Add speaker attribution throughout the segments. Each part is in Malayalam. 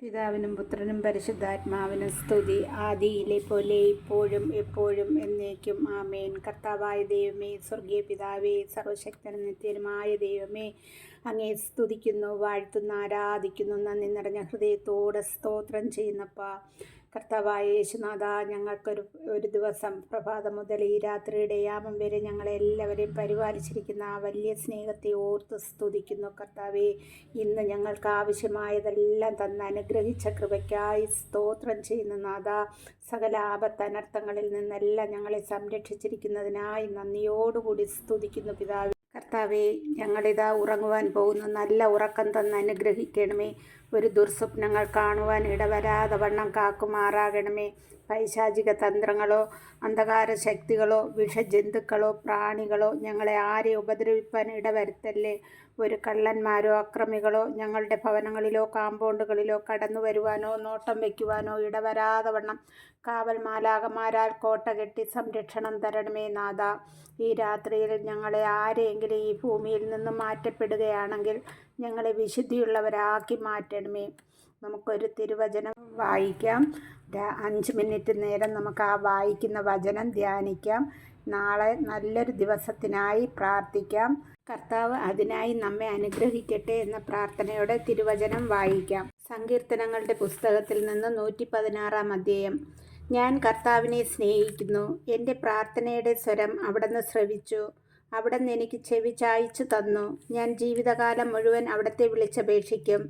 Speaker 1: പിതാവിനും പുത്രനും പരിശുദ്ധാത്മാവിനും സ്തുതി, ആദിയിലെ പോലെ ഇപ്പോഴും എപ്പോഴും എന്നേക്കും ആമേൻ. കർത്താവായ ദൈവമേ, സ്വർഗീയ പിതാവേ, സർവശക്തനും നിത്യനുമായ ദൈവമേ, അങ്ങേ സ്തുതിക്കുന്നു, വാഴ്ത്തുന്നു, ആരാധിക്കുന്നു. നന്ദി നിറഞ്ഞ ഹൃദയത്തോടെ സ്തോത്രം ചെയ്യുന്നപ്പാ. കർത്താവായ യേശുനാഥ, ഞങ്ങൾക്കൊരു ദിവസം പ്രഭാതം മുതൽ ഈ രാത്രിയുടെ യാമം വരെ ഞങ്ങളെല്ലാവരെയും പരിപാലിച്ചിരിക്കുന്ന ആ വലിയ സ്നേഹത്തെ ഓർത്ത് സ്തുതിക്കുന്നു. കർത്താവെ, ഇന്ന് ഞങ്ങൾക്ക് ആവശ്യമായതെല്ലാം തന്ന് അനുഗ്രഹിച്ച കൃപയ്ക്കായി സ്തോത്രം ചെയ്യുന്ന നാഥ. സകല ആപത്തനർത്ഥങ്ങളിൽ നിന്നെല്ലാം ഞങ്ങളെ സംരക്ഷിച്ചിരിക്കുന്നതിനായി നന്ദിയോടുകൂടി സ്തുതിക്കുന്നു പിതാവേ. കർത്താവെ, ഞങ്ങളിതാ ഉറങ്ങുവാൻ പോകുന്നു. നല്ല ഉറക്കം തന്ന് അനുഗ്രഹിക്കണമേ. ഒരു ദുർസ്വപ്നങ്ങൾ കാണുവാൻ ഇടവരാതെ വണ്ണം കാക്കുമാറാകണമേ. പൈശാചിക തന്ത്രങ്ങളോ അന്ധകാര ശക്തികളോ വിഷജന്തുക്കളോ പ്രാണികളോ ഞങ്ങളെ ആരെ ഉപദ്രവിപ്പാൻ ഇടവരുത്തല്ലേ. ഒരു കള്ളന്മാരോ അക്രമികളോ ഞങ്ങളുടെ ഭവനങ്ങളിലോ കാമ്പൗണ്ടുകളിലോ കടന്നു വരുവാനോ നോട്ടം വയ്ക്കുവാനോ ഇടവരാതെ വണ്ണം കാവൽ മാലാഖമാരാൽ കോട്ട കെട്ടി സംരക്ഷണം തരണമേ നാഥ. ഈ രാത്രിയിൽ ഞങ്ങളെ ആരെയെങ്കിലും ഈ ഭൂമിയിൽ നിന്ന് മാറ്റപ്പെടുകയാണെങ്കിൽ ഞങ്ങളെ വിശുദ്ധിയുള്ളവരാക്കി മാറ്റണമേ. നമുക്കൊരു തിരുവചനം വായിക്കാം. 5 മിനിറ്റ് നേരം നമുക്ക് ആ വായിക്കുന്ന വചനം ധ്യാനിക്കാം. നാളെ നല്ലൊരു ദിവസത്തിനായി പ്രാർത്ഥിക്കാം. കർത്താവ് അതിനായി നമ്മെ അനുഗ്രഹിക്കട്ടെ എന്ന പ്രാർത്ഥനയോടെ തിരുവചനം വായിക്കാം. സങ്കീർത്തനങ്ങളുടെ പുസ്തകത്തിൽ നിന്ന് 116-ാം അധ്യായം. ഞാൻ കർത്താവിനെ സ്നേഹിക്കുന്നു. എൻ്റെ പ്രാർത്ഥനയുടെ സ്വരം അവിടുന്ന് ശ്രവിച്ചു. അവിടുന്ന് എനിക്ക് ചെവി ചായ്ച്ചു തന്നു. ഞാൻ ജീവിതകാലം മുഴുവൻ അവിടുത്തെ വിളിച്ചപേക്ഷിക്കും.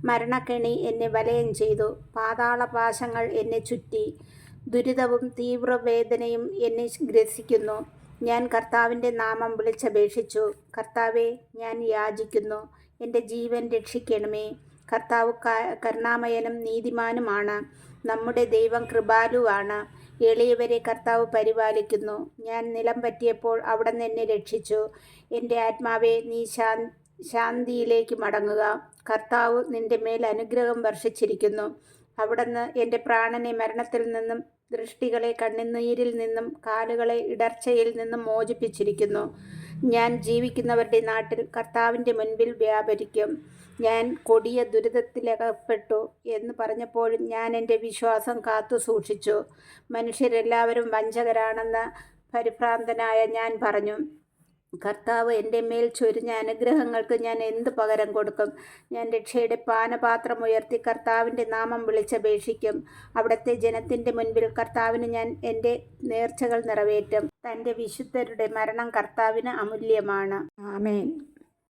Speaker 1: മരണക്കെണി എന്നെ വലയം ചെയ്തു. പാതാളപാശങ്ങൾ എന്നെ ചുറ്റി. ദുരിതവും തീവ്രവേദനയും എന്നെ ഗ്രസിക്കുന്നു. ഞാൻ കർത്താവിൻ്റെ നാമം വിളിച്ചപേക്ഷിച്ചു. കർത്താവെ, ഞാൻ യാചിക്കുന്നു, എൻ്റെ ജീവൻ രക്ഷിക്കണമേ. കർത്താവ് കരുണാമയനും നീതിമാനുമാണ്. നമ്മുടെ ദൈവം കൃപാലുവാണ്. എളിയവരെ കർത്താവ് പരിപാലിക്കുന്നു. ഞാൻ നിലം പറ്റിയപ്പോൾ അവിടുന്ന് എന്നെ രക്ഷിച്ചു. എൻ്റെ ആത്മാവെ, നീ ശാന്തിയിലേക്ക് മടങ്ങുക. കർത്താവ് നിൻ്റെ മേൽ അനുഗ്രഹം വർഷിച്ചിരിക്കുന്നു. അവിടുന്ന് എൻ്റെ പ്രാണനെ മരണത്തിൽ നിന്നും ദൃഷ്ടികളെ കണ്ണുനീരിൽ നിന്നും കാലുകളെ ഇടർച്ചയിൽ നിന്നും മോചിപ്പിച്ചിരിക്കുന്നു. ഞാൻ ജീവിക്കുന്നവരുടെ നാട്ടിൽ കർത്താവിൻ്റെ മുൻപിൽ വ്യാപരിക്കും. ഞാൻ കൊടിയ ദുരിതത്തിലകപ്പെട്ടു എന്ന് പറഞ്ഞപ്പോഴും ഞാൻ എൻ്റെ വിശ്വാസം കാത്തു സൂക്ഷിച്ചു. മനുഷ്യരെല്ലാവരും വഞ്ചകരാണെന്ന് പരിഭ്രാന്തനായ ഞാൻ പറഞ്ഞു, കർത്താവ് എൻ്റെ മേൽ ചൊരിഞ്ഞ അനുഗ്രഹങ്ങൾക്ക് ഞാൻ എന്ത് പകരം കൊടുക്കും? ഞാൻ രക്ഷയുടെ പാനപാത്രം ഉയർത്തി കർത്താവിൻ്റെ നാമം വിളിച്ചപേക്ഷിക്കും. അവിടുത്തെ ജനത്തിൻ്റെ മുൻപിൽ കർത്താവിന് ഞാൻ എൻ്റെ നേർച്ചകൾ നിറവേറ്റും. തൻ്റെ വിശുദ്ധരുടെ മരണം കർത്താവിന് അമൂല്യമാണ്. ആമേൻ.